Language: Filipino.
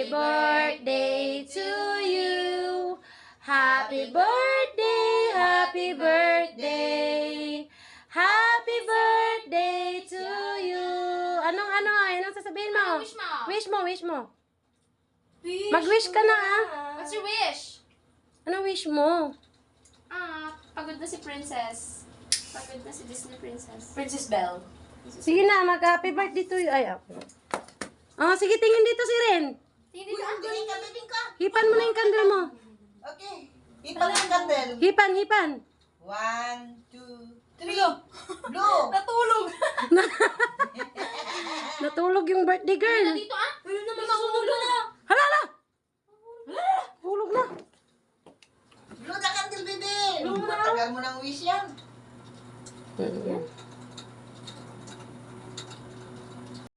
birthday to you. Happy birthday, happy birthday. Happy birthday to you. Anong sasabihin mo? Wish mo. Wish mo. Mag-wish ka na, ah. What's your wish? Anong wish mo? Pagod na si Princess. Pagod na si Disney Princess. Princess Belle. Sige na, mag-happy birthday to you. Ay, ako. Sige, tingin dito si Ren. Hindi ka. Tingin ka. Hipan mo na yung candle mo. Okay. Ipan ang candle. Hipan. 1, 2, 3. Blue. Natulog. Natulog yung birthday girl. Dito Ano naman mahulog na? Hala! Hulog na. Blue na candle, baby. Matagal mo ng wish yan.